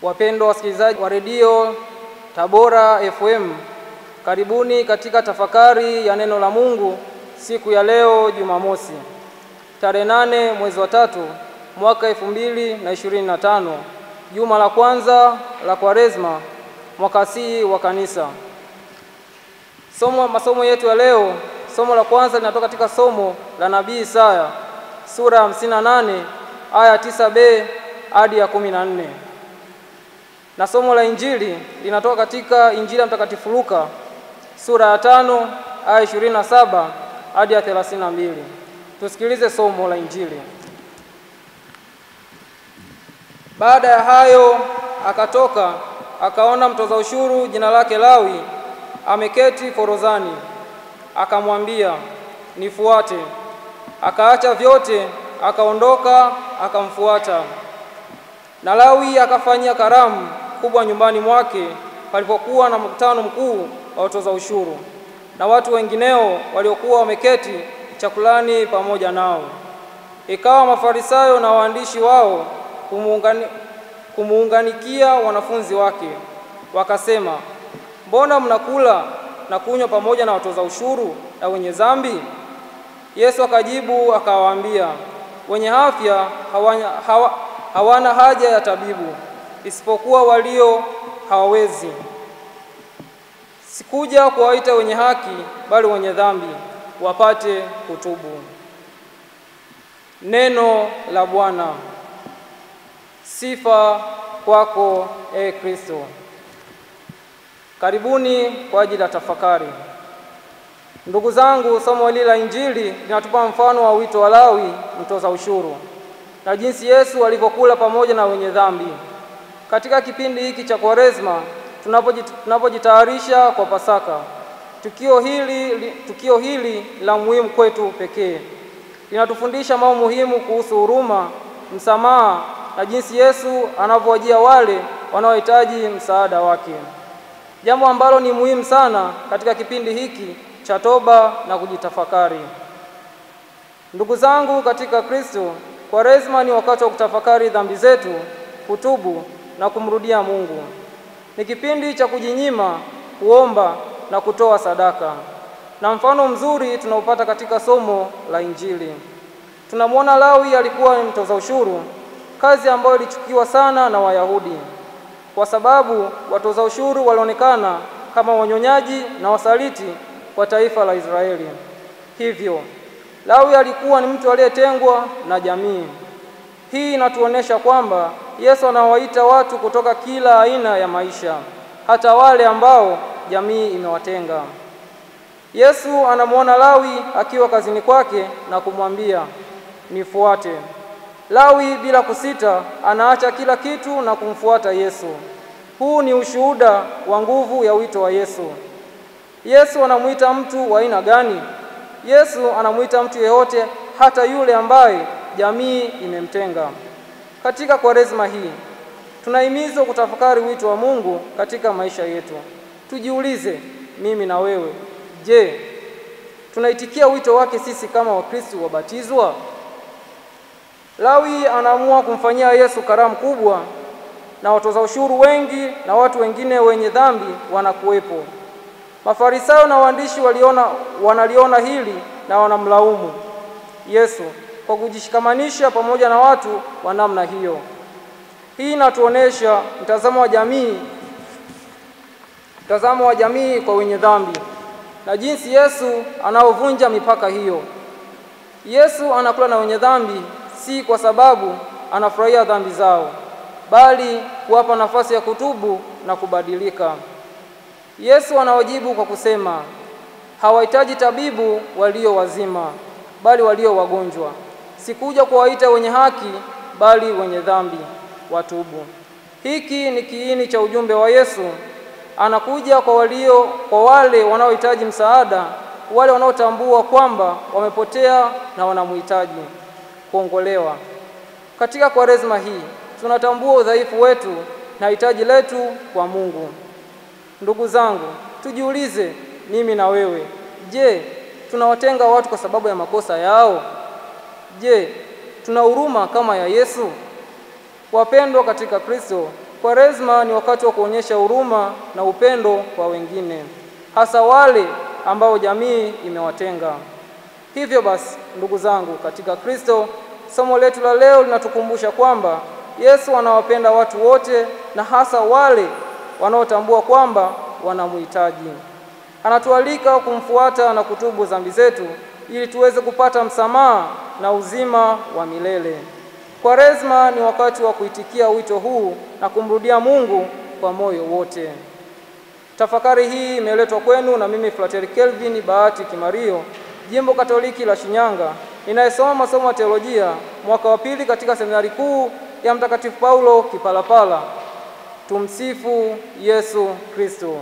Wapendwa wasikilizaji wa redio Tabora FM, karibuni katika tafakari ya neno la Mungu siku ya leo Jumamosi, tarehe 8 mwezi wa 3 mwaka 2025, juma la kwanza la Kwaresma mwaka C wa kanisa. Masomo yetu ya leo, somo la kwanza linatoka katika somo la Nabii Isaya sura 58 aya 9b hadi ya 14. Na somo la Injili linatoka katika Injili ya Mtakatifu Luka sura ya 5 aya 27 hadi ya 32. Tusikilize somo la Injili. Baada ya hayo akatoka, akaona mtoza ushuru jina lake Lawi ameketi forodhani. Akamwambia, nifuate. Akaacha vyote, akaondoka, akamfuata. Na Lawi akafanyia karamu kubwa nyumbani mwake palipokuwa na mkutano mkuu wa watoza ushuru na watu wengineo waliokuwa wameketi chakulani pamoja nao. Ikawa Mafarisayo na waandishi wao kumuunganikia wanafunzi wake, wakasema, mbona mnakula na kunywa pamoja na watoza ushuru na wenye dhambi? Yesu akajibu akawaambia, wenye afya hawana haja ya tabibu, isipokuwa walio hawawezi. Sikuja kuwaita wenye haki, bali wenye dhambi wapate kutubu. Neno la Bwana. Sifa kwako, Kristo. Karibuni kwa ajili ya tafakari. Ndugu zangu, somo hili la Injili linatupa mfano wa wito wa Lawi mtoza ushuru na jinsi Yesu alivyokula pamoja na wenye dhambi. Katika kipindi hiki cha Kwaresma tunapojitayarisha kwa Pasaka, tukio hili la muhimu kwetu pekee linatufundisha mambo muhimu kuhusu huruma, msamaha na jinsi Yesu anavyowajia wale wanaohitaji msaada wake, jambo ambalo ni muhimu sana katika kipindi hiki cha toba na kujitafakari. Ndugu zangu katika Kristo, Kwaresma ni wakati wa kutafakari dhambi zetu, kutubu na kumrudia Mungu. Ni kipindi cha kujinyima, kuomba na kutoa sadaka. Na mfano mzuri tunaopata katika somo la Injili. Tunamwona Lawi alikuwa mtoza ushuru, kazi ambayo ilichukiwa sana na Wayahudi, kwa sababu watoza ushuru walionekana kama wanyonyaji na wasaliti kwa taifa la Israeli. Hivyo Lawi alikuwa ni mtu aliyetengwa na jamii. Hii inatuonesha kwamba Yesu anawaita watu kutoka kila aina ya maisha, hata wale ambao jamii imewatenga. Yesu anamwona Lawi akiwa kazini kwake na kumwambia, nifuate. Lawi bila kusita anaacha kila kitu na kumfuata Yesu. Huu ni ushuhuda wa nguvu ya wito wa Yesu. Yesu anamuita mtu wa aina gani? Yesu anamuita mtu yeyote, hata yule ambaye jamii imemtenga. Katika Kwaresma hii tunahimizwa kutafakari wito wa Mungu katika maisha yetu. Tujiulize, mimi na wewe, je, tunaitikia wito wake sisi kama Wakristo wabatizwa? Lawi anaamua kumfanyia Yesu karamu kubwa, na watoza ushuru wengi na watu wengine wenye dhambi wanakuwepo. Mafarisayo na waandishi wanaliona hili na wanamlaumu Yesu kwa kujishikamanisha pamoja na watu wa namna hiyo. Hii inatuonesha mtazamo wa jamii kwa wenye dhambi na jinsi Yesu anaovunja mipaka hiyo. Yesu anakula na wenye dhambi si kwa sababu anafurahia dhambi zao, bali kuwapa nafasi ya kutubu na kubadilika. Yesu anawajibu kwa kusema, hawahitaji tabibu walio wazima, bali walio wagonjwa. Sikuja kuwaita wenye haki, bali wenye dhambi watubu. Hiki ni kiini cha ujumbe wa Yesu. Anakuja kwa wale wanaohitaji msaada, wale wanaotambua kwamba wamepotea na wanamhitaji kuongolewa. Katika Kwaresma hii tunatambua udhaifu wetu na hitaji letu kwa Mungu. Ndugu zangu, tujiulize, mimi na wewe, je, tunawatenga watu kwa sababu ya makosa yao? Je, tuna huruma kama ya Yesu? Wapendwa katika Kristo, Kwaresma ni wakati wa kuonyesha huruma na upendo kwa wengine, hasa wale ambao jamii imewatenga. Hivyo basi, ndugu zangu katika Kristo, somo letu la leo linatukumbusha kwamba Yesu anawapenda watu wote na hasa wale wanaotambua kwamba wanamhitaji. Anatualika kumfuata na kutubu dhambi zetu ili tuweze kupata msamaha na uzima wa milele. Kwaresma ni wakati wa kuitikia wito huu na kumrudia Mungu kwa moyo wote. Tafakari hii imeletwa kwenu na mimi Frateri Kelvin Bahati Kimario, Jimbo Katoliki la Shinyanga, ninayesoma masomo ya teolojia mwaka wa pili katika seminari kuu ya Mtakatifu Paulo Kipalapala. Tumsifu Yesu Kristo.